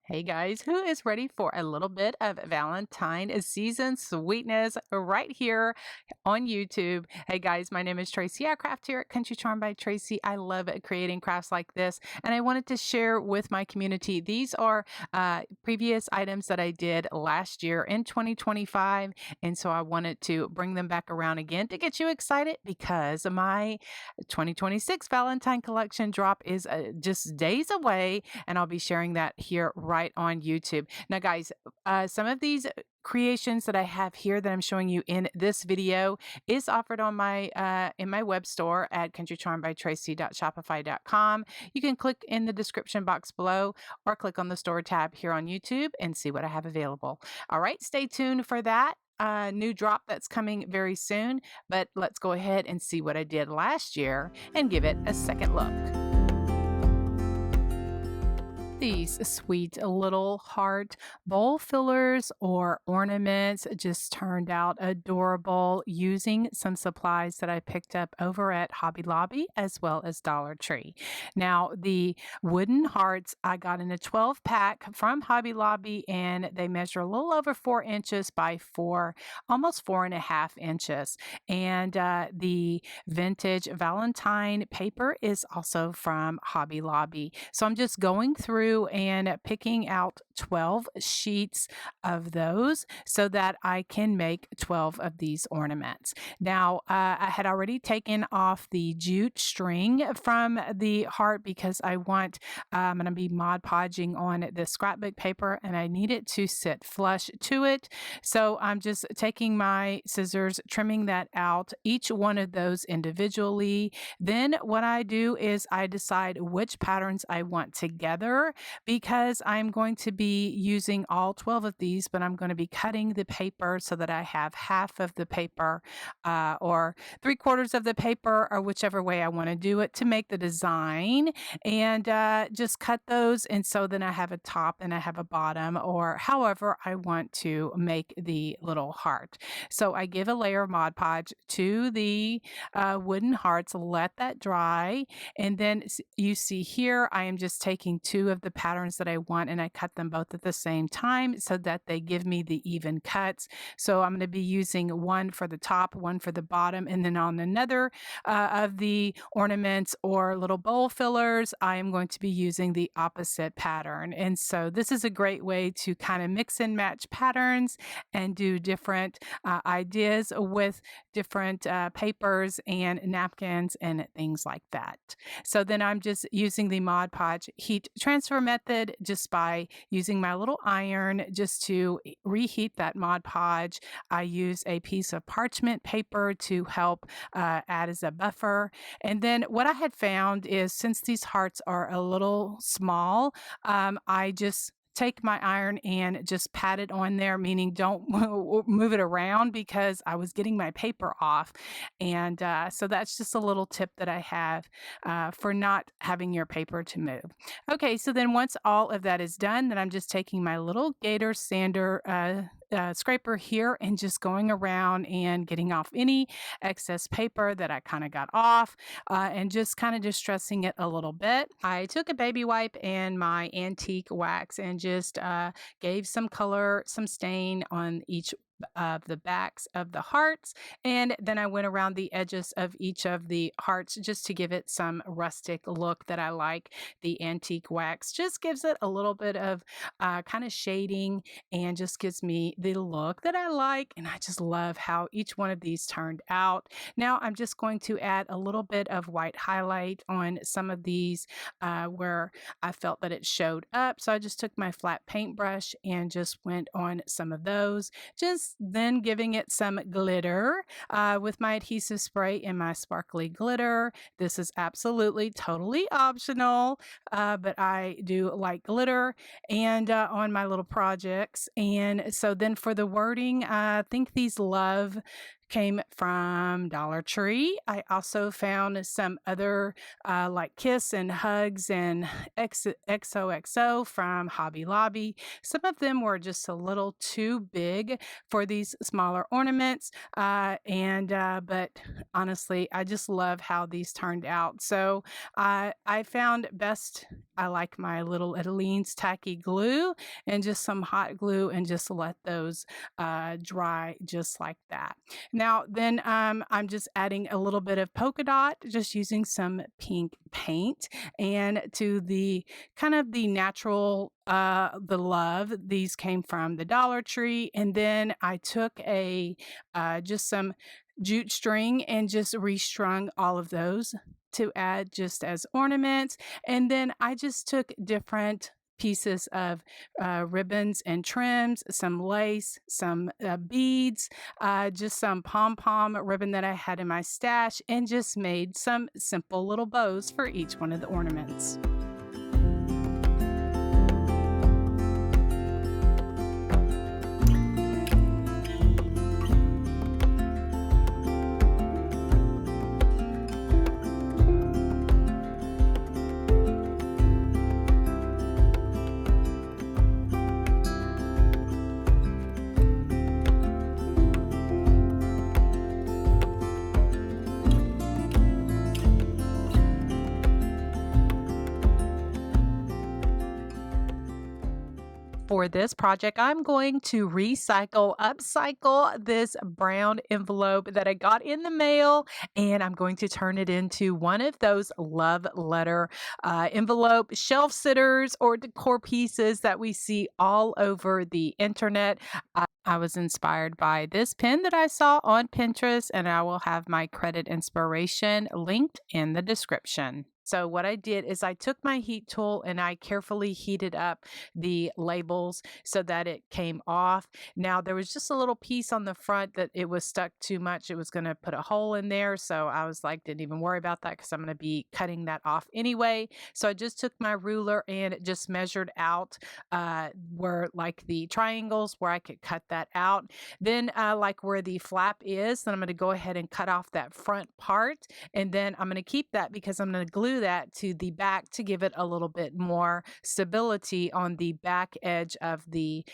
Hey guys, who is ready for a little bit of Valentine season sweetness right here on YouTube? Hey guys, my name is Tracy. I craft here at Country Charm by Tracy. I love creating crafts like this, and I wanted to share with my community. These are previous items that I did last year in 2025, and so I wanted to bring them back around again to get you excited because my 2026 Valentine collection drop is just days away, and I'll be sharing that here right on YouTube. Now, guys, some of these creations that I have here that I'm showing you in this video is offered on my in my web store at countrycharmbytracy.shopify.com. You can click in the description box below or click on the store tab here on YouTube and see what I have available. All right, stay tuned for that new drop that's coming very soon, but let's go ahead and see what I did last year and give it a second look. These sweet little heart bowl fillers or ornaments just turned out adorable using some supplies that I picked up over at Hobby Lobby as well as Dollar Tree. Now, the wooden hearts I got in a 12 pack from Hobby Lobby, and they measure a little over 4 inches by almost 4.5 inches. And the vintage Valentine paper is also from Hobby Lobby. So I'm just going through and picking out 12 sheets of those so that I can make 12 of these ornaments. Now, I had already taken off the jute string from the heart because I'm going to be Mod Podging on the scrapbook paper, and I need it to sit flush to it. So I'm just taking my scissors, trimming that out, each one of those individually. Then what I do is I decide which patterns I want together, because I'm going to be using all 12 of these, but I'm going to be cutting the paper so that I have half of the paper or 3/4 of the paper, or whichever way I want to do it to make the design, and just cut those. And so then I have a top and I have a bottom, or however I want to make the little heart. So I give a layer of Mod Podge to the wooden hearts, let that dry, and then you see here I am just taking two of the patterns that I want, and I cut them both at the same time so that they give me the even cuts. So I'm going to be using one for the top, one for the bottom, and then on another of the ornaments or little bowl fillers, I am going to be using the opposite pattern. And so this is a great way to kind of mix and match patterns and do different ideas with different papers and napkins and things like that. So then I'm just using the Mod Podge heat transfer method just by using my little iron just to reheat that Mod Podge. I use a piece of parchment paper to help add as a buffer. And then what I had found is, since these hearts are a little small, I just take my iron and just pat it on there, meaning don't move it around because I was getting my paper off. And so that's just a little tip that I have for not having your paper to move. Okay, so then once all of that is done, then I'm just taking my little gator sander scraper here and just going around and getting off any excess paper that I kind of got off, and just kind of distressing it a little bit. I took a baby wipe and my antique wax and just gave some color, some stain on each of the backs of the hearts, and then I went around the edges of each of the hearts just to give it some rustic look that I like. The antique wax just gives it a little bit of kind of shading and just gives me the look that I like, and I just love how each one of these turned out. Now I'm just going to add a little bit of white highlight on some of these where I felt that it showed up. So I just took my flat paintbrush and just went on some of those, just then giving it some glitter with my adhesive spray and my sparkly glitter. This is absolutely totally optional, but I do like glitter and on my little projects. And so then for the wording, I think these love came from Dollar Tree. I also found some other like Kiss and Hugs and XOXO from Hobby Lobby. Some of them were just a little too big for these smaller ornaments. But honestly, I just love how these turned out. So I found best, I like my little Aleene's tacky glue and just some hot glue and just let those dry just like that. Now, then I'm just adding a little bit of polka dot, just using some pink paint and to the kind of the natural the love. These came from the Dollar Tree. And then I took a just some jute string and just restrung all of those to add just as ornaments. And then I just took different pieces of ribbons and trims, some lace, some beads, just some pom pom ribbon that I had in my stash, and just made some simple little bows for each one of the ornaments. For this project, I'm going to upcycle this brown envelope that I got in the mail, and I'm going to turn it into one of those love letter envelope shelf sitters or decor pieces that we see all over the internet. I was inspired by this pin that I saw on Pinterest, and I will have my credit inspiration linked in the description. So what I did is I took my heat tool and I carefully heated up the labels so that it came off. Now there was just a little piece on the front that it was stuck too much. It was going to put a hole in there. So I was like, didn't even worry about that because I'm going to be cutting that off anyway. So I just took my ruler and just measured out where like the triangles where I could cut that out. Then like where the flap is, then I'm going to go ahead and cut off that front part. And then I'm going to keep that because I'm going to glue that to the back to give it a little bit more stability on the back edge of the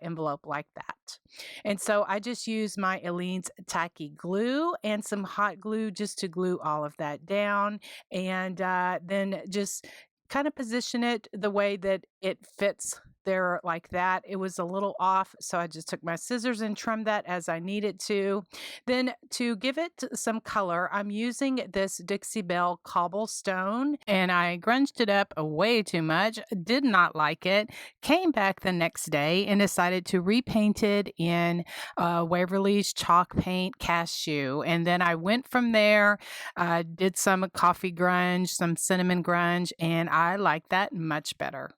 envelope like that. And so I just use my Aleene's tacky glue and some hot glue just to glue all of that down, and then just kind of position it the way that it fits there like that. It was a little off, so I just took my scissors and trimmed that as I needed to. Then to give it some color, I'm using this Dixie Belle cobblestone, and I grunged it up way too much, did not like it, came back the next day and decided to repaint it in Waverly's chalk paint cashew. And then I went from there, did some coffee grunge, some cinnamon grunge, and I like that much better.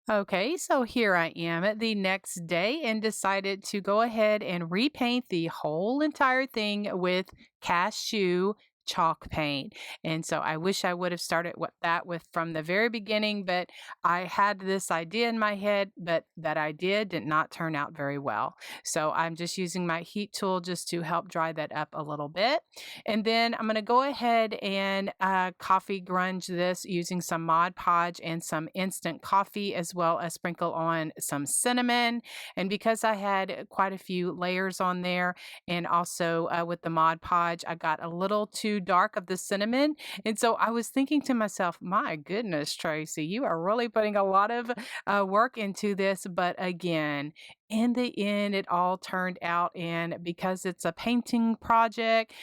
Okay, so here I am the next day and decided to go ahead and repaint the whole entire thing with cashew chalk paint. And so I wish I would have started with that with from the very beginning, but I had this idea in my head, but that idea did not turn out very well. So I'm just using my heat tool just to help dry that up a little bit. And then I'm going to go ahead and coffee grunge this using some Mod Podge and some instant coffee, as well as sprinkle on some cinnamon. And because I had quite a few layers on there, and also with the Mod Podge, I got a little too dark of the cinnamon. And so I was thinking to myself, my goodness, Tracy, you are really putting a lot of work into this. But again, in the end, it all turned out. And because it's a painting project,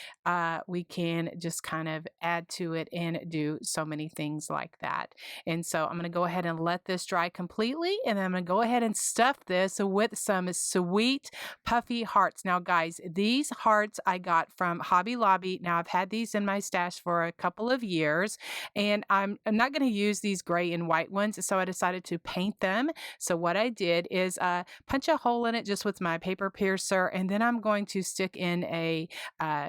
we can just kind of add to it and do so many things like that. And so I'm going to go ahead and let this dry completely. And then I'm going to go ahead and stuff this with some sweet puffy hearts. Now, guys, these hearts I got from Hobby Lobby. Now, I've had these in my stash for a couple of years, and I'm not going to use these gray and white ones. So I decided to paint them. So what I did is punch a a hole in it just with my paper piercer, and then I'm going to stick in a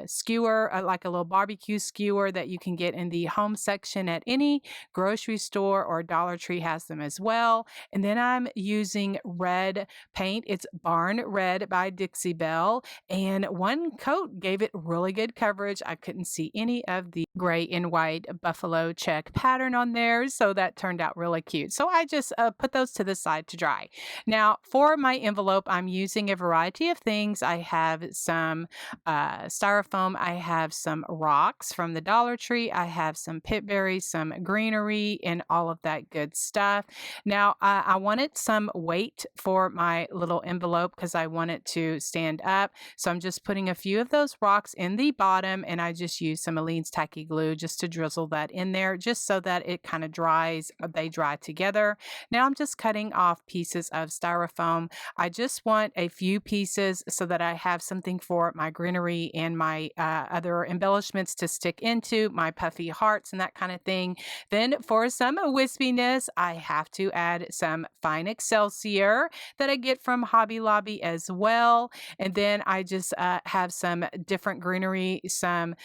skewer, like a little barbecue skewer that you can get in the home section at any grocery store, or Dollar Tree has them as well. And then I'm using red paint. It's Barn Red by Dixie Belle, and one coat gave it really good coverage. I couldn't see any of the gray and white buffalo check pattern on there, so that turned out really cute. So I just put those to the side to dry. Now for my envelope, I'm using a variety of things. I have some styrofoam, I have some rocks from the Dollar Tree, I have some pit berries, some greenery, and all of that good stuff. Now I wanted some weight for my little envelope because I want it to stand up. So I'm just putting a few of those rocks in the bottom, and I just use some Aleene's tacky glue just to drizzle that in there, just so that it kind of dries, they dry together. Now I'm just cutting off pieces of styrofoam. I just want a few pieces so that I have something for my greenery and my other embellishments to stick into, my puffy hearts and that kind of thing. Then for some wispiness, I have to add some fine Excelsior that I get from Hobby Lobby as well. And then I just have some different greenery, some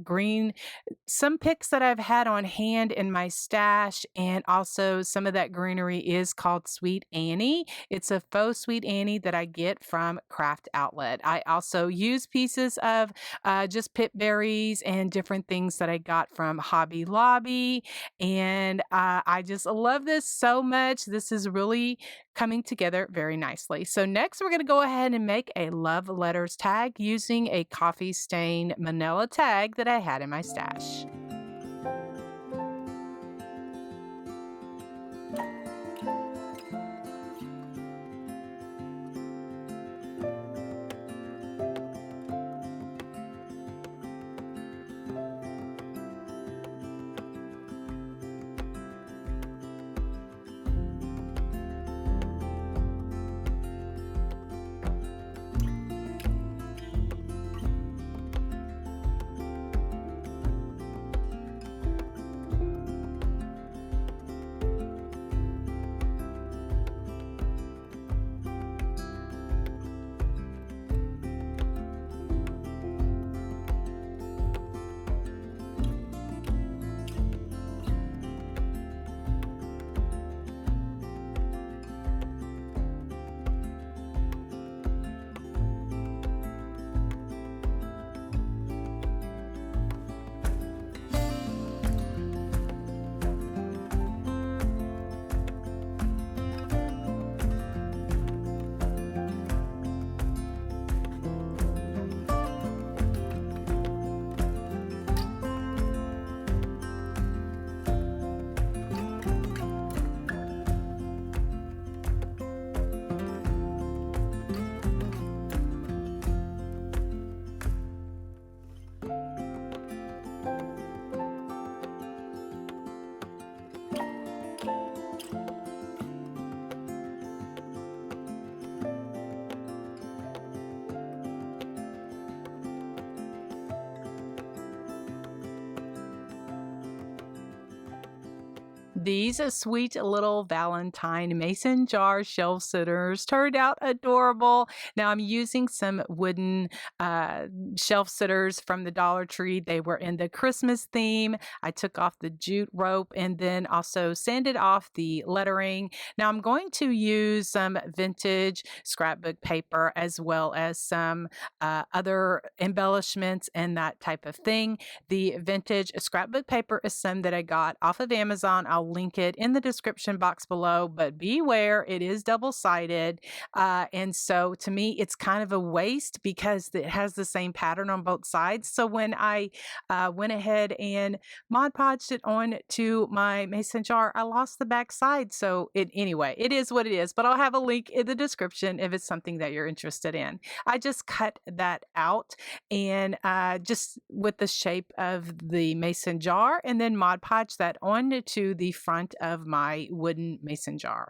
green, some picks that I've had on hand in my stash, and also some of that greenery is called Sweet Annie. It's a faux Sweet Annie that I get from Craft Outlet. I also use pieces of just pit berries and different things that I got from Hobby Lobby, and I just love this so much. This is really coming together very nicely. So next we're going to go ahead and make a love letters tag using a coffee stain manila tag that I had in my stash. These sweet little Valentine mason jar shelf sitters turned out adorable. Now I'm using some wooden shelf sitters from the Dollar Tree. They were in the Christmas theme. I took off the jute rope and then also sanded off the lettering. Now I'm going to use some vintage scrapbook paper as well as some other embellishments and that type of thing. The vintage scrapbook paper is some that I got off of Amazon. I'll link it in the description box below, but beware, it is double-sided. And so to me, it's kind of a waste because it has the same pattern on both sides. So when I went ahead and Mod Podged it on to my mason jar, I lost the back side. So anyway, it is what it is, but I'll have a link in the description if it's something that you're interested in. I just cut that out and just with the shape of the mason jar, and then Mod Podge that on to the front of my wooden mason jar.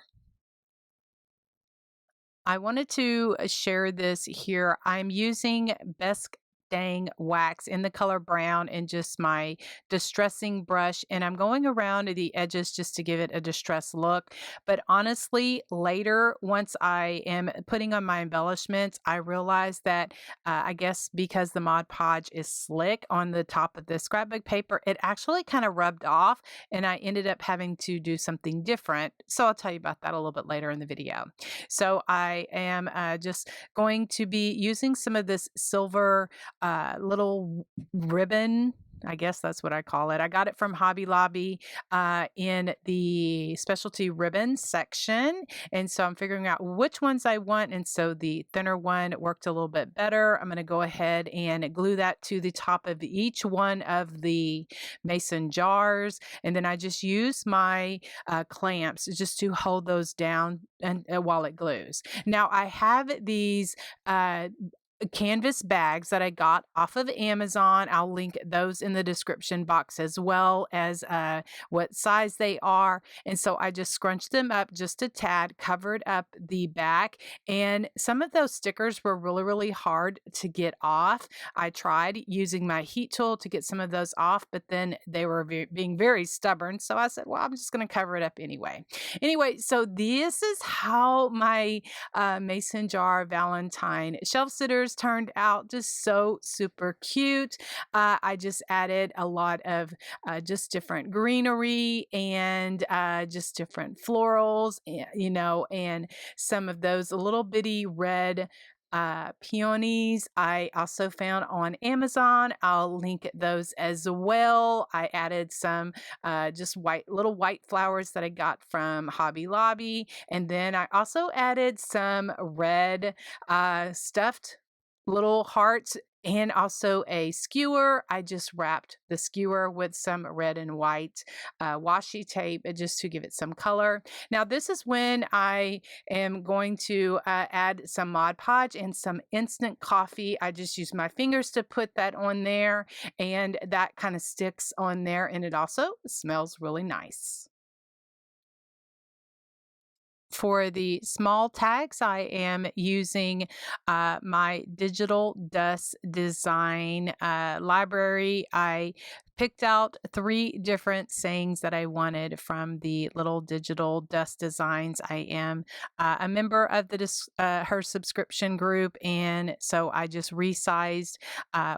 I wanted to share this here. I'm using Best staying wax in the color brown and just my distressing brush. And I'm going around the edges just to give it a distressed look. But honestly, later, once I am putting on my embellishments, I realize that I guess because the Mod Podge is slick on the top of the scrapbook paper, it actually kind of rubbed off and I ended up having to do something different. So I'll tell you about that a little bit later in the video. So I am just going to be using some of this silver little ribbon. I guess that's what I call it. I got it from Hobby Lobby in the specialty ribbon section. And so I'm figuring out which ones I want. And so the thinner one worked a little bit better. I'm going to go ahead and glue that to the top of each one of the mason jars. And then I just use my clamps just to hold those down and while it glues. Now I have these canvas bags that I got off of Amazon. I'll link those in the description box as well as what size they are. And so I just scrunched them up just a tad, covered up the back. And some of those stickers were really, really hard to get off. I tried using my heat tool to get some of those off, but then they were being very stubborn. So I said, well, I'm just going to cover it up anyway. Anyway, so this is how my mason jar Valentine shelf sitters turned out, just so super cute. I just added a lot of just different greenery and just different florals, and some of those little bitty red peonies I also found on Amazon. I'll link those as well. I added some just little white flowers that I got from Hobby Lobby. And then I also added some red stuffed little hearts and also a skewer. I just wrapped the skewer with some red and white washi tape just to give it some color. Now this is when I am going to add some Mod Podge and some instant coffee. I just use my fingers to put that on there, and that kind of sticks on there, and it also smells really nice. For the small tags, I am using my digital dust design library. I picked out 3 different sayings that I wanted from the little digital dust designs. I am a member of her subscription group, and so I just resized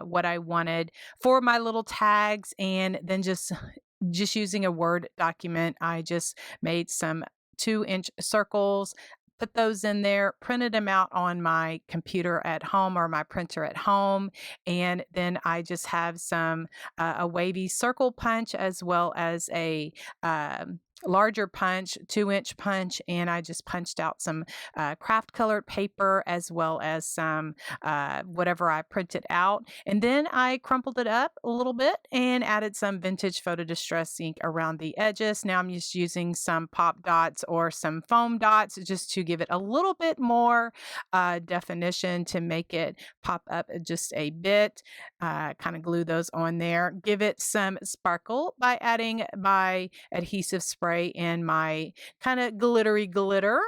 what I wanted for my little tags, and then just using a Word document, I just made some 2-inch circles, put those in there, printed them out on my computer at home or my printer at home. And then I just have some, a wavy circle punch as well as a, larger punch, 2-inch punch, and I just punched out some craft colored paper as well as some whatever I printed out. And then I crumpled it up a little bit and added some vintage photo distress ink around the edges. Now I'm just using some pop dots or some foam dots just to give it a little bit more definition to make it pop up just a bit. Kind of glue those on there. Give it some sparkle by adding my adhesive spray and my kind of glittery glitter.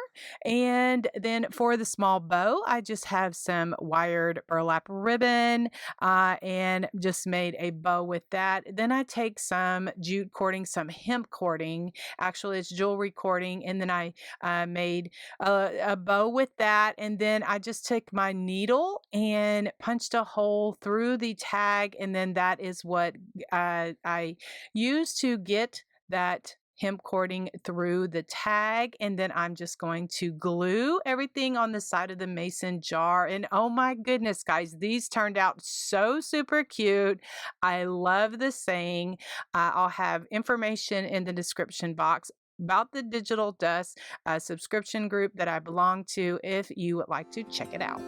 And then for the small bow, I just have some wired burlap ribbon and just made a bow with that. Then I take some jute cording, some hemp cording. Actually, it's jewelry cording. And then I made a bow with that. And then I just took my needle and punched a hole through the tag. And then that is what I used to get that hemp cording through the tag. And then I'm just going to glue everything on the side of the mason jar. And oh my goodness, guys, these turned out so super cute. I love the saying. I'll have information in the description box about the Digital Dust subscription group that I belong to if you would like to check it out.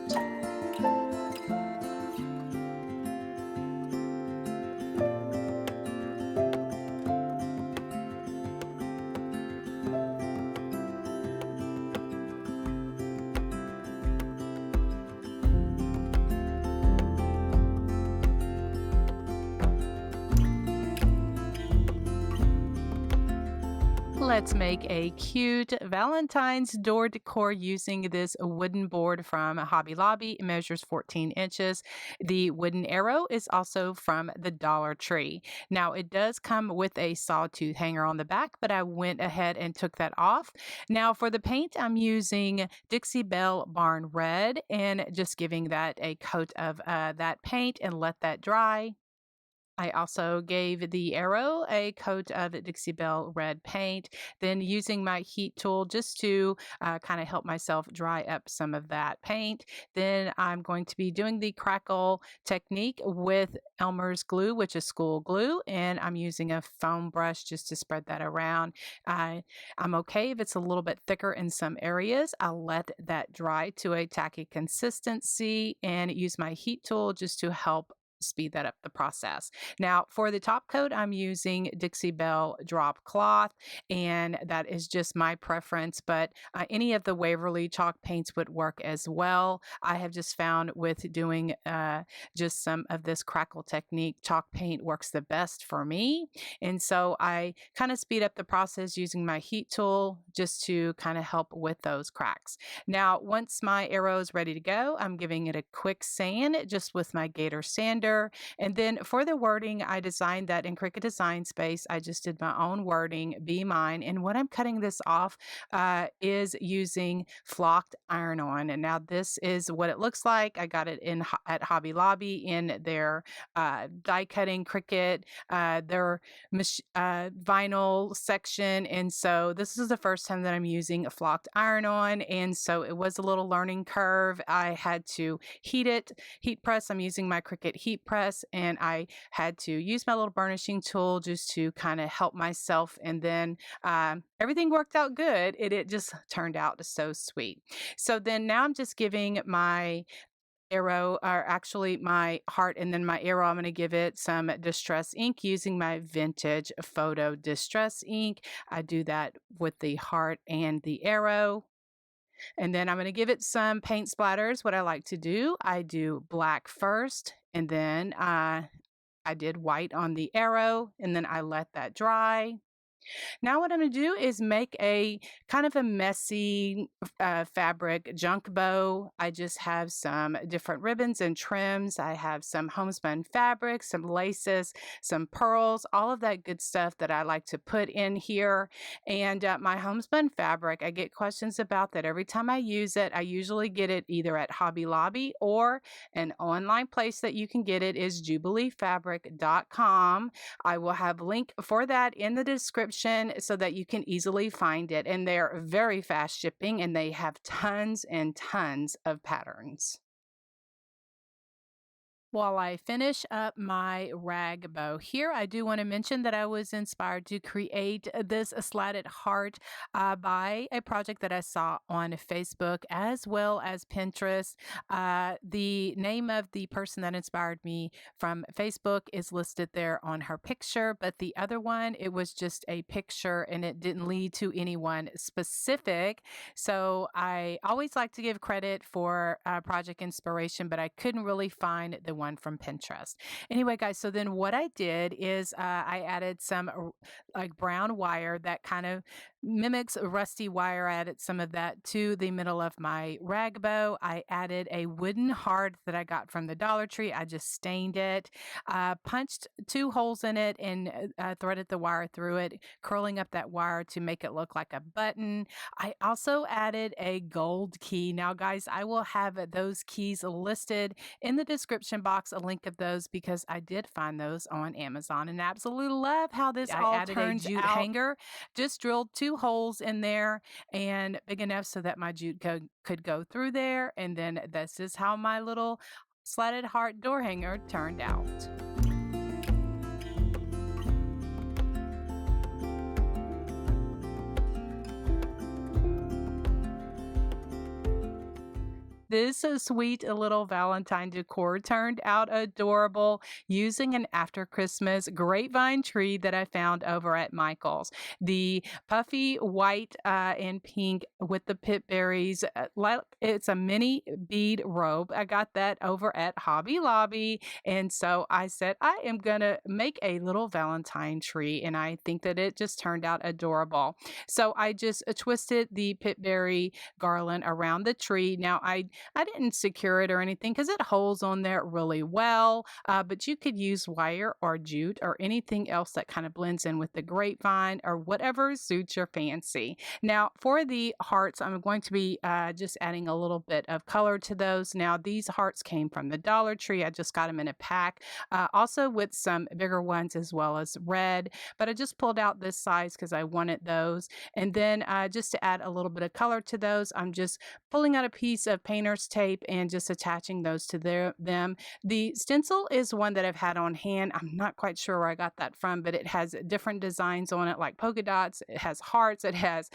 let's make a cute Valentine's door decor using this wooden board from Hobby Lobby. It measures 14 inches. The wooden arrow is also from the Dollar Tree. Now, it does come with a sawtooth hanger on the back, but I went ahead and took that off. Now, for the paint, I'm using Dixie Belle Barn Red and just giving that a coat of that paint and let that dry. I also gave the arrow a coat of Dixie Belle red paint, then using my heat tool just to kind of help myself dry up some of that paint. Then I'm going to be doing the crackle technique with Elmer's glue, which is school glue, and I'm using a foam brush just to spread that around. I'm okay if it's a little bit thicker in some areas. I'll let that dry to a tacky consistency and use my heat tool just to help speed that up the process. Now, for the top coat, I'm using Dixie Belle drop cloth, and that is just my preference, but any of the Waverly chalk paints would work as well. I have just found with doing just some of this crackle technique, chalk paint works the best for me. And so I kind of speed up the process using my heat tool just to kind of help with those cracks. Now, once my arrow is ready to go, I'm giving it a quick sand just with my Gator sander. And then for the wording, I designed that in Cricut Design Space. I just did my own wording, be mine. And what I'm cutting this off is using flocked iron-on. And now this is what it looks like. I got it at Hobby Lobby in their die cutting Cricut, their vinyl section. And so this is the first time that I'm using a flocked iron-on. And so it was a little learning curve. I had to heat press. I'm using my Cricut heat press, and I had to use my little burnishing tool just to kind of help myself. And then everything worked out good. It just turned out so sweet. So then now I'm just giving my arrow, or actually my heart, and then my arrow, I'm going to give it some distress ink using my vintage photo distress ink. I do that with the heart and the arrow. And then I'm going to give it some paint splatters. What I like to do, I do black first, and then I did white on the arrow, and then I let that dry. Now what I'm going to do is make a kind of a messy fabric junk bow. I just have some different ribbons and trims. I have some homespun fabric, some laces, some pearls, all of that good stuff that I like to put in here. And my homespun fabric, I get questions about that every time I use it. I usually get it either at Hobby Lobby, or an online place that you can get it is jubileefabric.com. I will have a link for that in the description so that you can easily find it. And they're very fast shipping, and they have tons and tons of patterns. While I finish up my rag bow here, I do want to mention that I was inspired to create this slatted heart by a project that I saw on Facebook as well as Pinterest. The name of the person that inspired me from Facebook is listed there on her picture, but the other one, it was just a picture and it didn't lead to anyone specific. So I always like to give credit for project inspiration, but I couldn't really find the one from Pinterest. Anyway, guys, so then what I did is I added some like brown wire that kind of mimics rusty wire. I added some of that to the middle of my rag bow. I added a wooden heart that I got from the Dollar Tree. I just stained it, punched 2 holes in it, and threaded the wire through it, curling up that wire to make it look like a button. I also added a gold key. Now, guys, I will have those keys listed in the description box, a link of those, because I did find those on Amazon and absolutely love how this all added turns a jute out. Hanger, just drilled 2 holes in there and big enough so that my jute could go through there. And then this is how my little slatted heart door hanger turned out. This sweet little Valentine decor turned out adorable using an after Christmas grapevine tree that I found over at Michael's. The puffy white and pink with the pip berries. It's a mini bead robe. I got that over at Hobby Lobby. And so I said, I am going to make a little Valentine tree. And I think that it just turned out adorable. So I just twisted the pip berry garland around the tree. Now, I didn't secure it or anything because it holds on there really well, but you could use wire or jute or anything else that kind of blends in with the grapevine or whatever suits your fancy. Now, for the hearts, I'm going to be just adding a little bit of color to those. Now, these hearts came from the Dollar Tree. I just got them in a pack, also with some bigger ones as well as red, but I just pulled out this size because I wanted those. And then just to add a little bit of color to those, I'm just pulling out a piece of painter's tape and just attaching those to them. The stencil is one that I've had on hand. I'm not quite sure where I got that from, but it has different designs on it, like polka dots. It has hearts. It has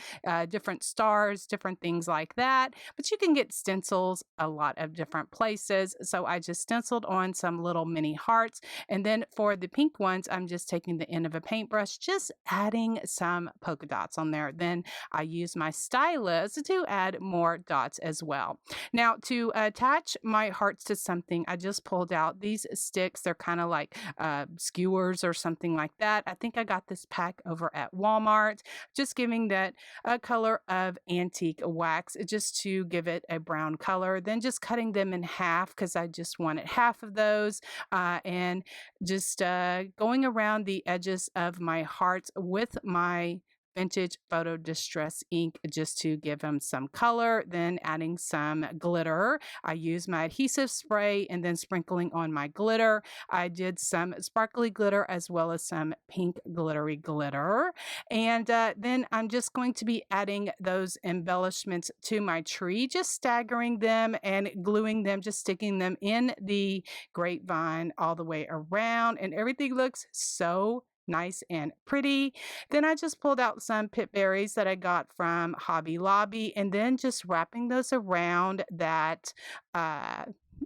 different stars, different things like that. But you can get stencils a lot of different places. So I just stenciled on some little mini hearts. And then for the pink ones, I'm just taking the end of a paintbrush, just adding some polka dots on there. Then I use my stylus to add more dots as well. Now, to attach my hearts to something, I just pulled out these sticks. They're kind of like skewers or something like that. I think I got this pack over at Walmart, just giving that a color of antique wax just to give it a brown color. Then just cutting them in half because I just wanted half of those, and just going around the edges of my hearts with my vintage photo distress ink just to give them some color, then adding some glitter. I used my adhesive spray and then sprinkling on my glitter. I did some sparkly glitter as well as some pink glittery glitter. And then I'm just going to be adding those embellishments to my tree, just staggering them and gluing them, just sticking them in the grapevine all the way around. And everything looks so nice and pretty. Then I just pulled out some pip berries that I got from Hobby Lobby and then just wrapping those around that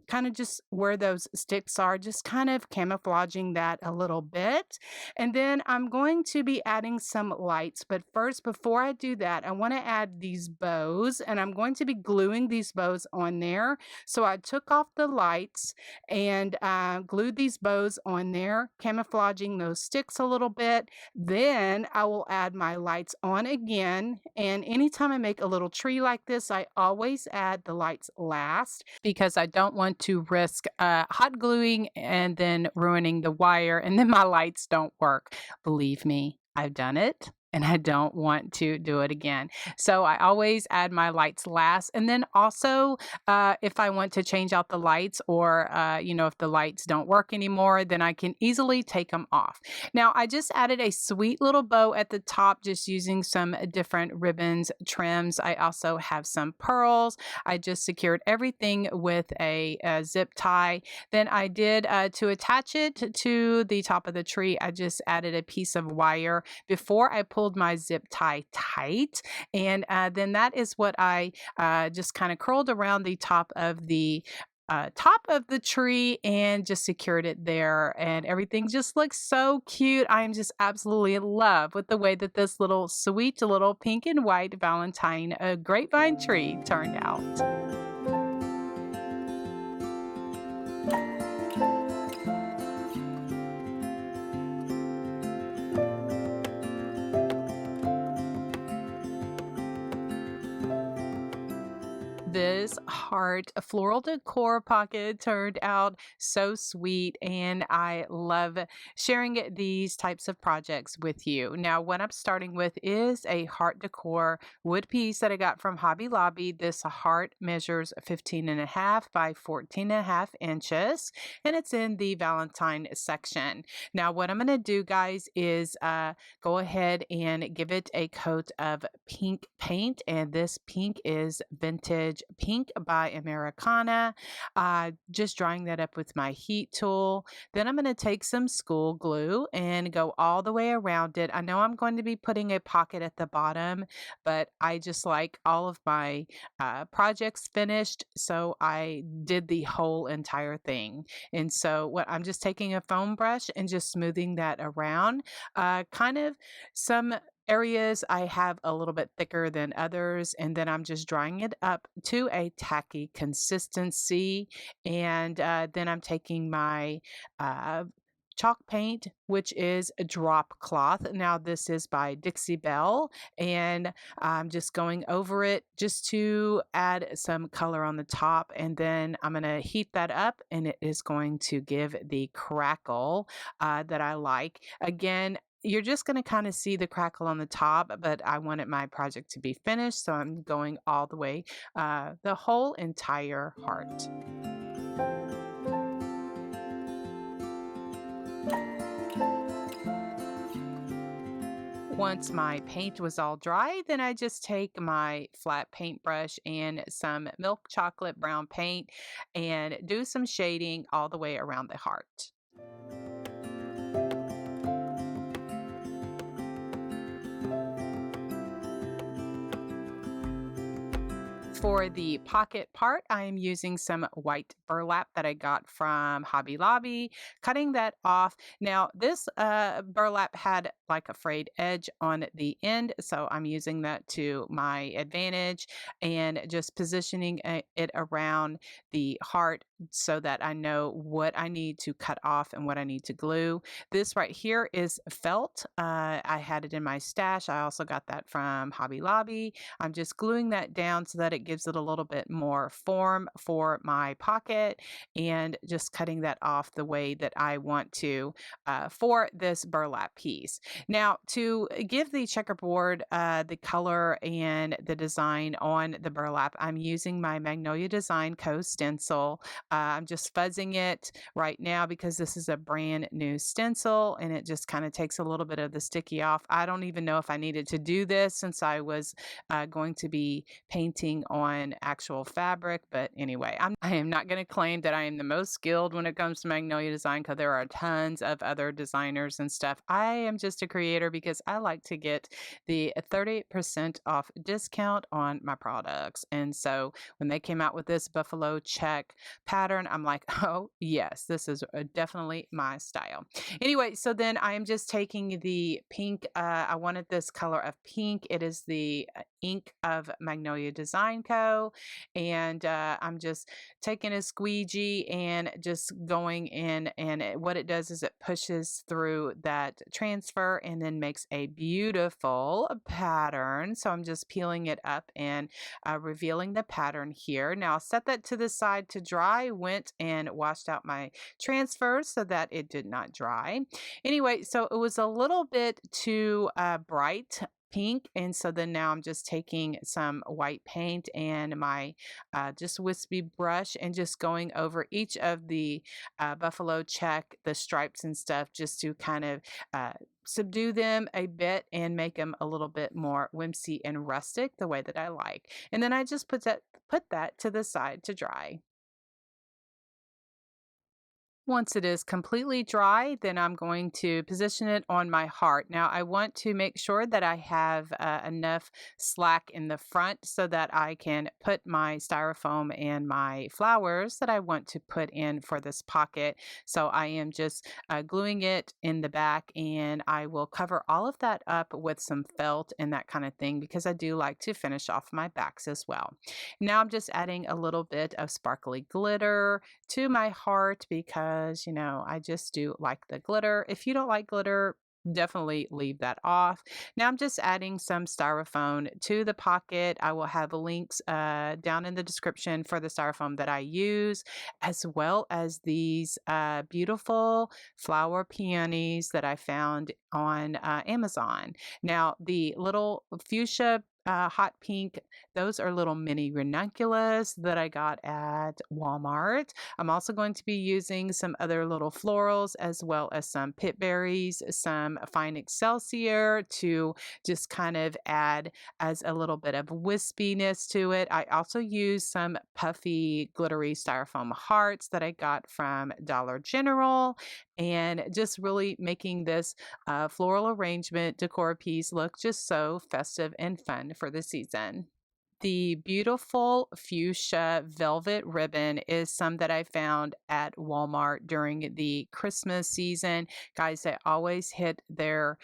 kind of just where those sticks are, just kind of camouflaging that a little bit. And then I'm going to be adding some lights. But first, before I do that, I want to add these bows and I'm going to be gluing these bows on there. So I took off the lights and glued these bows on there, camouflaging those sticks a little bit. Then I will add my lights on again. And anytime I make a little tree like this, I always add the lights last because I don't want to risk hot gluing and then ruining the wire and then my lights don't work. Believe me, I've done it. And I don't want to do it again. So I always add my lights last. And then also, if I want to change out the lights or, if the lights don't work anymore, then I can easily take them off. Now, I just added a sweet little bow at the top, just using some different ribbons, trims. I also have some pearls. I just secured everything with a zip tie. Then I did, to attach it to the top of the tree, I just added a piece of wire before I pulled my zip tie tight. And then that is what I just kind of curled around the top of the tree and just secured it there, and everything just looks so cute. I am just absolutely in love with the way that this little sweet little pink and white Valentine grapevine tree turned out. This heart floral decor pocket turned out so sweet, and I love sharing these types of projects with you. Now, what I'm starting with is a heart decor wood piece that I got from Hobby Lobby. This heart measures 15.5 by 14.5 inches, and it's in the Valentine section. Now, what I'm going to do, guys, is go ahead and give it a coat of pink paint, and this pink is vintage pink. Pink by Americana, just drying that up with my heat tool. Then I'm going to take some school glue and go all the way around it. I know I'm going to be putting a pocket at the bottom, but I just like all of my projects finished, so I did the whole entire thing. And so what I'm just taking a foam brush and just smoothing that around. Kind of some areas I have a little bit thicker than others, and then I'm just drying it up to a tacky consistency. And then I'm taking my uh, chalk paint, which is a drop cloth. Now, this is by Dixie Belle, and I'm just going over it just to add some color on the top. And then I'm going to heat that up, and it is going to give the crackle that I like. Again, you're just going to kind of see the crackle on the top, but I wanted my project to be finished, so I'm going all the way, the whole entire heart. Once my paint was all dry, then I just take my flat paintbrush and some milk chocolate brown paint and do some shading all the way around the heart. For the pocket part, I am using some white burlap that I got from Hobby Lobby, cutting that off. Now, this burlap had like a frayed edge on the end, so I'm using that to my advantage and just positioning it around the heart so that I know what I need to cut off and what I need to glue. This right here is felt. I had it in my stash. I also got that from Hobby Lobby. I'm just gluing that down so that it gives it a little bit more form for my pocket, and just cutting that off the way that I want to for this burlap piece. Now, to give the checkerboard the color and the design on the burlap, I'm using my Magnolia Design Co. stencil. I'm just fuzzing it right now because this is a brand new stencil and it just kind of takes a little bit of the sticky off. I don't even know if I needed to do this since I was going to be painting on actual fabric. But anyway, I am not going to claim that I am the most skilled when it comes to Magnolia Design because there are tons of other designers and stuff. I am just a creator because I like to get the 30% off discount on my products. And so when they came out with this buffalo check pattern, I'm like, oh, yes, this is definitely my style. Anyway, so then I am just taking the pink. I wanted this color of pink. It is the ink of Magnolia Design Co. And I'm just taking a squeegee and just going in. And what it does is it pushes through that transfer and then makes a beautiful pattern. So I'm just peeling it up and revealing the pattern here. Now, I'll set that to the side to dry. Went and washed out my transfers so that it did not dry. Anyway, so it was a little bit too bright pink, and so then now I'm just taking some white paint and my just wispy brush and just going over each of the buffalo check, the stripes and stuff, just to kind of subdue them a bit and make them a little bit more whimsy and rustic the way that I like. And then I just put that to the side to dry. Once it is completely dry, then I'm going to position it on my heart. Now, I want to make sure that I have enough slack in the front so that I can put my styrofoam and my flowers that I want to put in for this pocket. So I am just gluing it in the back, and I will cover all of that up with some felt and that kind of thing because I do like to finish off my backs as well. Now I'm just adding a little bit of sparkly glitter to my heart because, I just do like the glitter. If you don't like glitter, definitely leave that off. Now I'm just adding some styrofoam to the pocket. I will have links down in the description for the styrofoam that I use, as well as these beautiful flower peonies that I found on Amazon. Now, the little fuchsia hot pink. Those are little mini ranunculus that I got at Walmart. I'm also going to be using some other little florals as well as some pit berries, some fine excelsior to just kind of add as a little bit of wispiness to it. I also use some puffy glittery styrofoam hearts that I got from Dollar General, and just really making this floral arrangement decor piece look just so festive and fun for the season. The beautiful fuchsia velvet ribbon is some that I found at Walmart during the Christmas season. Guys, they always hit their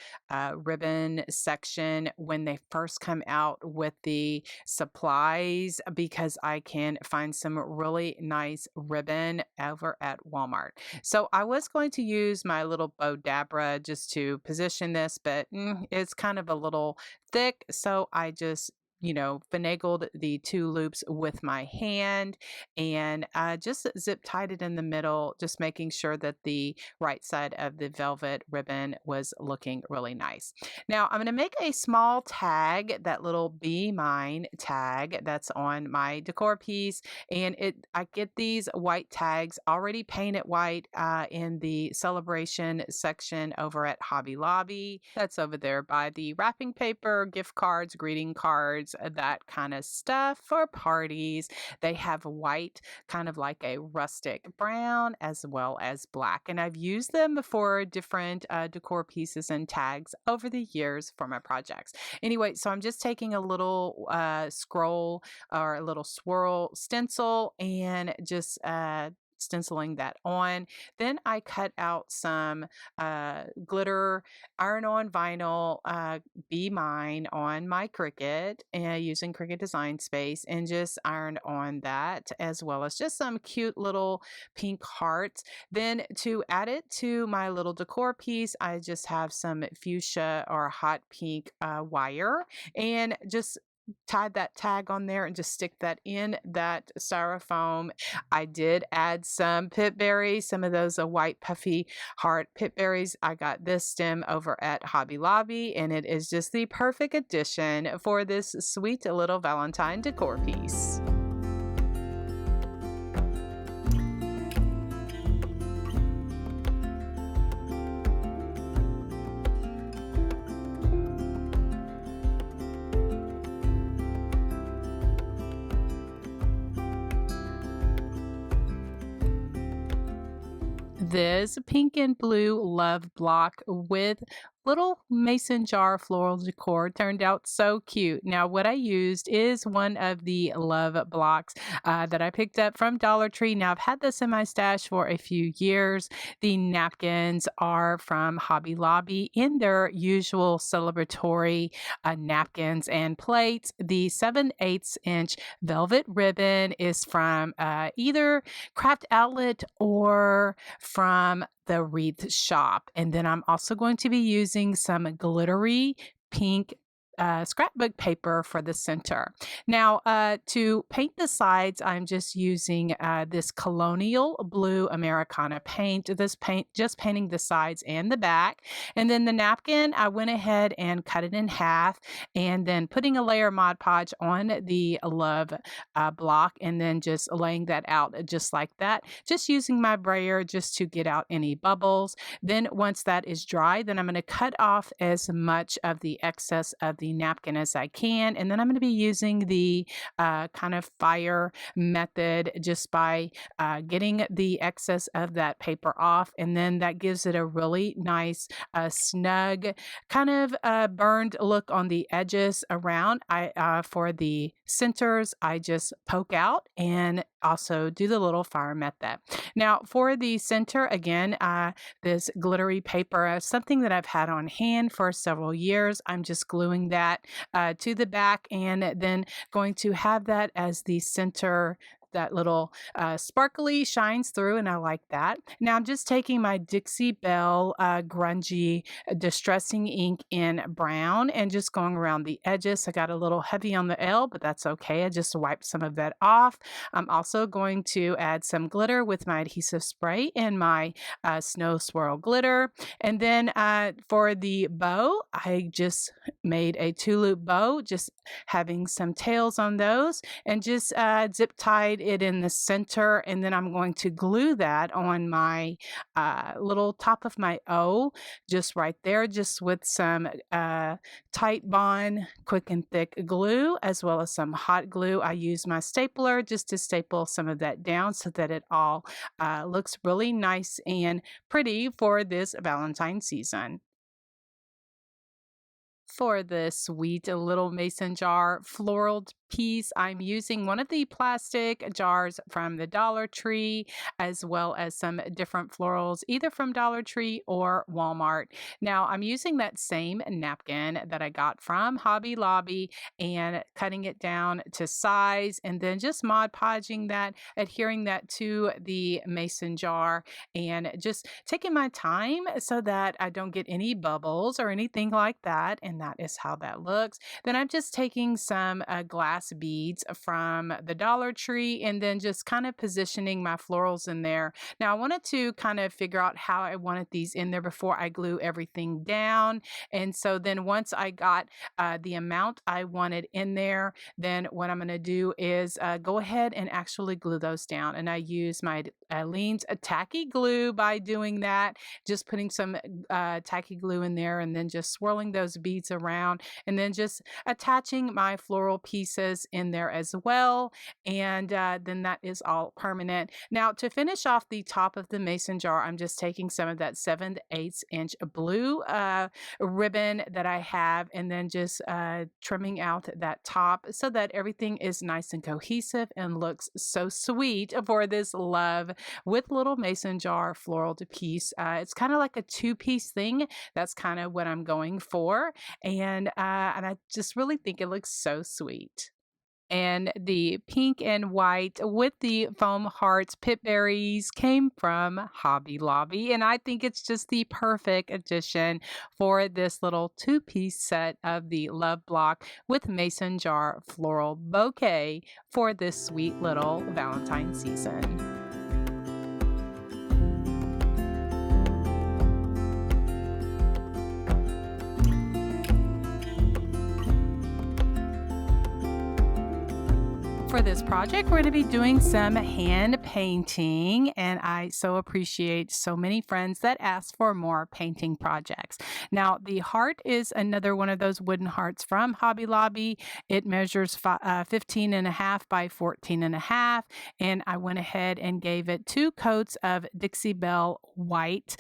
ribbon section when they first come out with the supplies because I can find some really nice ribbon over at Walmart. So I was going to use my little bow dabra just to position this, but it's kind of a little thick. So I just finagled the two loops with my hand and just zip tied it in the middle, just making sure that the right side of the velvet ribbon was looking really nice. Now I'm going to make a small tag, that little Be Mine tag that's on my decor piece. And I get these white tags already painted white in the celebration section over at Hobby Lobby. That's over there by the wrapping paper, gift cards, greeting cards, that kind of stuff for parties. They have white, kind of like a rustic brown, as well as black. And I've used them for different decor pieces and tags over the years for my projects. Anyway, so I'm just taking a little scroll or a little swirl stencil and just stenciling that on. Then I cut out some glitter iron-on vinyl Be Mine on my Cricut using Cricut Design Space, and just ironed on that, as well as just some cute little pink hearts. Then to add it to my little decor piece, I just have some fuchsia or hot pink wire and just tied that tag on there and just stick that in that styrofoam. I did add some pit berries, some of those white puffy heart pit berries. I got this stem over at Hobby Lobby, and it is just the perfect addition for this sweet little Valentine decor piece. This pink and blue love block with little mason jar floral decor turned out so cute. Now, what I used is one of the love blocks that I picked up from Dollar Tree. Now, I've had this in my stash for a few years. The napkins are from Hobby Lobby in their usual celebratory napkins and plates. The 7/8 inch velvet ribbon is from either Craft Outlet or from the wreath shop. And then I'm also going to be using some glittery pink scrapbook paper for the center. Now, to paint the sides, I'm just using this colonial blue Americana paint. This paint, just painting the sides and the back. And then the napkin, I went ahead and cut it in half, and then putting a layer of Mod Podge on the love block, and then just laying that out just like that. Just using my brayer just to get out any bubbles. Then once that is dry, then I'm going to cut off as much of the excess of the napkin as I can, and then I'm going to be using the kind of fire method just by getting the excess of that paper off, and then that gives it a really nice snug kind of burned look on the edges around. For the centers, I just poke out and also do the little fire method. Now for the center, again, this glittery paper, something that I've had on hand for several years. I'm just gluing that to the back, and then going to have that as the center that little sparkly shines through, and I like that. Now I'm just taking my Dixie Belle grungy distressing ink in brown and just going around the edges. I got a little heavy on the L, but that's okay. I just wiped some of that off. I'm also going to add some glitter with my adhesive spray and my snow swirl glitter. And then for the bow, I just made a 2-loop bow, just having some tails on those, and just zip tied it in the center. And then I'm going to glue that on my little top of my O, just right there, just with some tight bond, quick and thick glue, as well as some hot glue. I use my stapler just to staple some of that down so that it all looks really nice and pretty for this Valentine season. For the sweet little mason jar floral piece, I'm using one of the plastic jars from the Dollar Tree, as well as some different florals, either from Dollar Tree or Walmart. Now, I'm using that same napkin that I got from Hobby Lobby and cutting it down to size, and then just Mod Podging that, adhering that to the mason jar, and just taking my time so that I don't get any bubbles or anything like that. And that is how that looks. Then I'm just taking some glass beads from the Dollar Tree and then just kind of positioning my florals in there. Now, I wanted to kind of figure out how I wanted these in there before I glue everything down. And so then once I got the amount I wanted in there, then what I'm going to do is go ahead and actually glue those down. And I use my Lean's tacky glue by doing that, just putting some tacky glue in there and then just swirling those beads around and then just attaching my floral pieces in there as well. And then that is all permanent. Now, to finish off the top of the mason jar, I'm just taking some of that 7/8 inch blue ribbon that I have and then just trimming out that top so that everything is nice and cohesive and looks so sweet for this love with little mason jar floral piece. It's kind of like a two-piece thing. That's kind of what I'm going for, and I just really think it looks so sweet. And the pink and white with the foam hearts pip berries came from Hobby Lobby. And I think it's just the perfect addition for this little two-piece set of the Love Block with mason jar floral bouquet for this sweet little Valentine season. For this project, we're going to be doing some hand painting, and I so appreciate so many friends that ask for more painting projects. Now, the heart is another one of those wooden hearts from Hobby Lobby. It measures 15 and a half by 14 and a half, and I went ahead and gave it 2 coats of Dixie Belle white,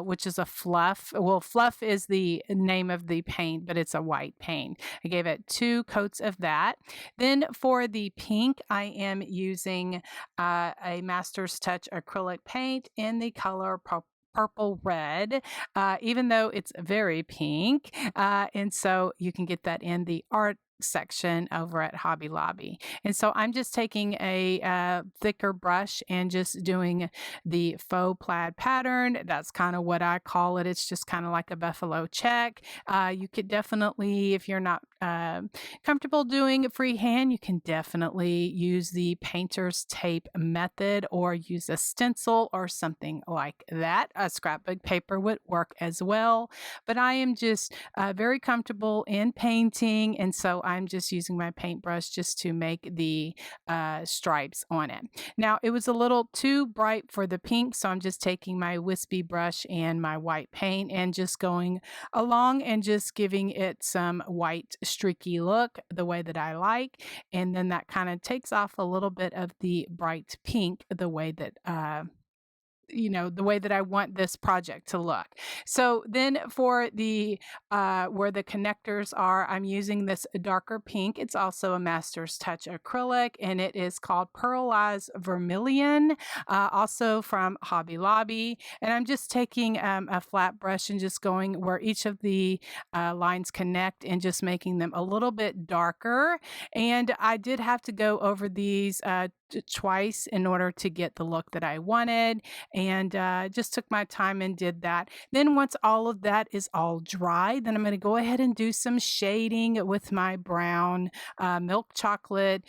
which is a fluff. Well, fluff is the name of the paint, but it's a white paint. I gave it 2 coats of that. Then for the pink, I am using a Master's Touch acrylic paint in the color purple red, even though it's very pink. And so you can get that in the art section over at Hobby Lobby. And so I'm just taking a thicker brush and just doing the faux plaid pattern. That's kind of what I call it. It's just kind of like a buffalo check. You could definitely, if you're not comfortable doing freehand, you can definitely use the painter's tape method or use a stencil or something like that. A scrapbook paper would work as well. But I am just very comfortable in painting, and so I'm just using my paintbrush just to make the stripes on it. Now, it was a little too bright for the pink, so I'm just taking my wispy brush and my white paint and just going along and just giving it some white streaky look the way that I like. And then that kind of takes off a little bit of the bright pink the way that the way that I want this project to look. So then for the where the connectors are, I'm using this darker pink. It's also a Master's Touch acrylic, and it is called Pearlized Vermilion, also from Hobby Lobby. And I'm just taking a flat brush and just going where each of the lines connect and just making them a little bit darker. And I did have to go over these twice in order to get the look that I wanted, and just took my time and did that. Then once all of that is all dry, then I'm going to go ahead and do some shading with my brown milk chocolate.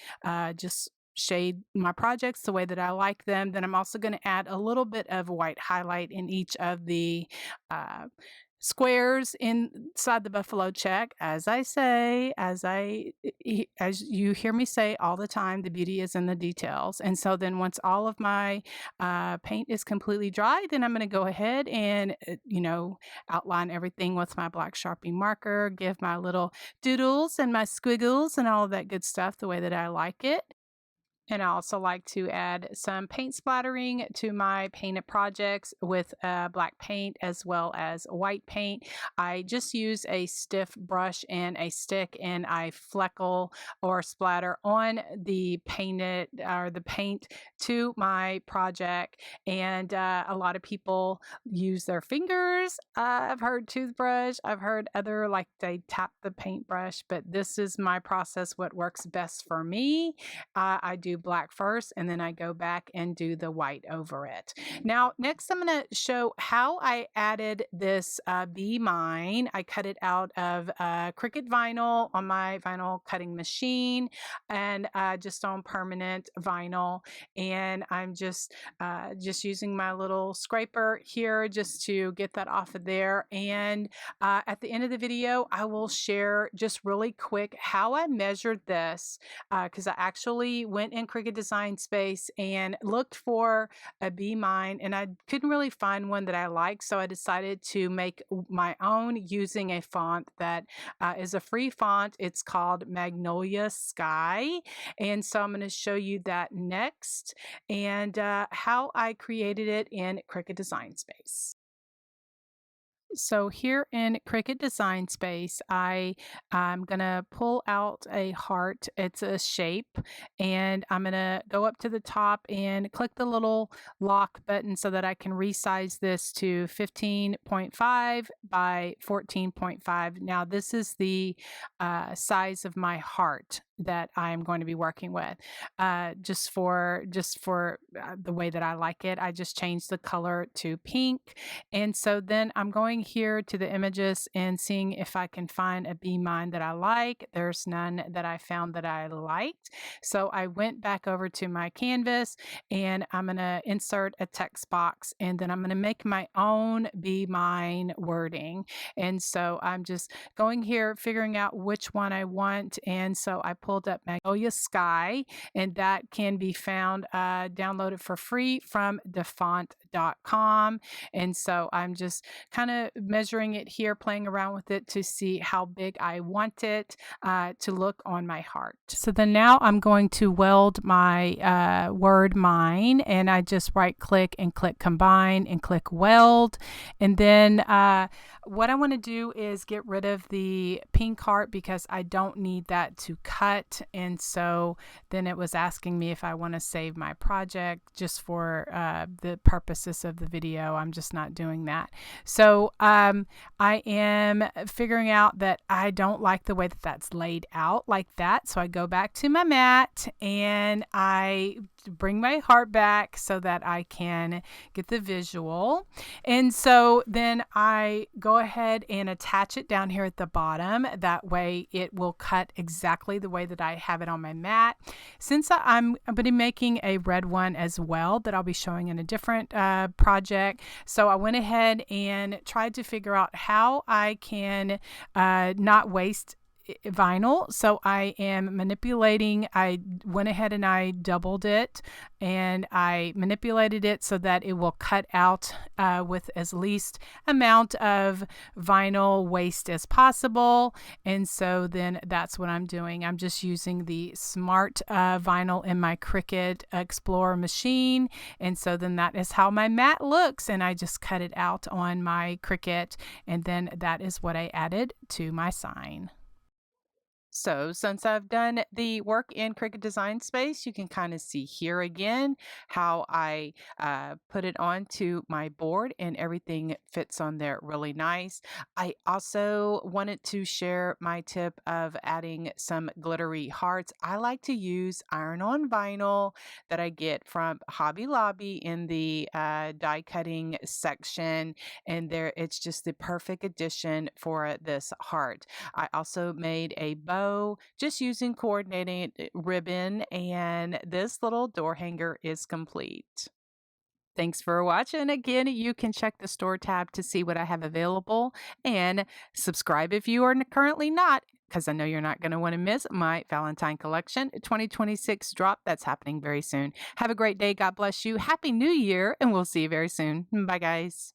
Just shade my projects the way that I like them. Then I'm also going to add a little bit of white highlight in each of the uh, squares inside the buffalo check. As I say, as you hear me say all the time, the beauty is in the details. And so then once all of my paint is completely dry, then I'm going to go ahead and outline everything with my black Sharpie marker, give my little doodles and my squiggles and all of that good stuff the way that I like it. And I also like to add some paint splattering to my painted projects with black paint as well as white paint. I just use a stiff brush and a stick, and I fleckle or splatter on the painted or the paint to my project. And a lot of people use their fingers. I've heard toothbrush. I've heard other, like they tap the paintbrush, but this is my process, what works best for me. I do black first, and then I go back and do the white over it. Now, next I'm going to show how I added this Be Mine. I cut it out of Cricut vinyl on my vinyl cutting machine, and just on permanent vinyl. And I'm just using my little scraper here just to get that off of there. And at the end of the video, I will share just really quick how I measured this, because I actually went in Cricut Design Space and looked for a Be Mine, and I couldn't really find one that I liked, so I decided to make my own using a font that is a free font. It's called Magnolia Sky, and so I'm going to show you that next, and how I created it in Cricut Design Space. So here in Cricut Design Space, I'm gonna pull out a heart. It's a shape, and I'm gonna go up to the top and click the little lock button so that I can resize this to 15.5 by 14.5. Now this is the size of my heart that I'm going to be working with. Just for the way that I like it, I just changed the color to pink. And so then I'm going here to the images and seeing if I can find a Be Mine that I like. There's none that I found that I liked. So I went back over to my canvas, and I'm going to insert a text box, and then I'm going to make my own Be Mine wording. And so I'm just going here, figuring out which one I want. And so I pulled up Magnolia Sky, and that can be found downloaded for free from defont.com. And so I'm just kind of measuring it here, playing around with it to see how big I want it to look on my heart. So then now I'm going to weld my word Mine, and I just right click and click combine and click weld. And then what I want to do is get rid of the pink heart because I don't need that to cut. And so then it was asking me if I want to save my project just for the purposes of the video. I'm just not doing that. So I am figuring out that I don't like the way that that's laid out like that. So I go back to my mat and I bring my heart back so that I can get the visual. And so then I go ahead and attach it down here at the bottom. That way it will cut exactly the way that I have it on my mat. Since I'm going to be making a red one as well that I'll be showing in a different project. So I went ahead and tried to figure out how I can not waste vinyl. So I am manipulating. I went ahead and I doubled it, and I manipulated it so that it will cut out with as least amount of vinyl waste as possible. And so then that's what I'm doing. I'm just using the smart vinyl in my Cricut Explorer machine. And so then that is how my mat looks. And I just cut it out on my Cricut. And then that is what I added to my sign. So, since I've done the work in Cricut Design Space, you can kind of see here again how I put it onto my board and everything fits on there really nice. I also wanted to share my tip of adding some glittery hearts. I like to use iron on vinyl that I get from Hobby Lobby in the die cutting section, and there it's just the perfect addition for this heart. I also made a bow just using coordinating ribbon, and this little door hanger is complete. Thanks for watching. Again, you can check the store tab to see what I have available and subscribe if you are currently not, because I know you're not going to want to miss my Valentine collection 2026 drop that's happening very soon. Have a great day. God bless you. Happy New Year, and we'll see you very soon. Bye, guys.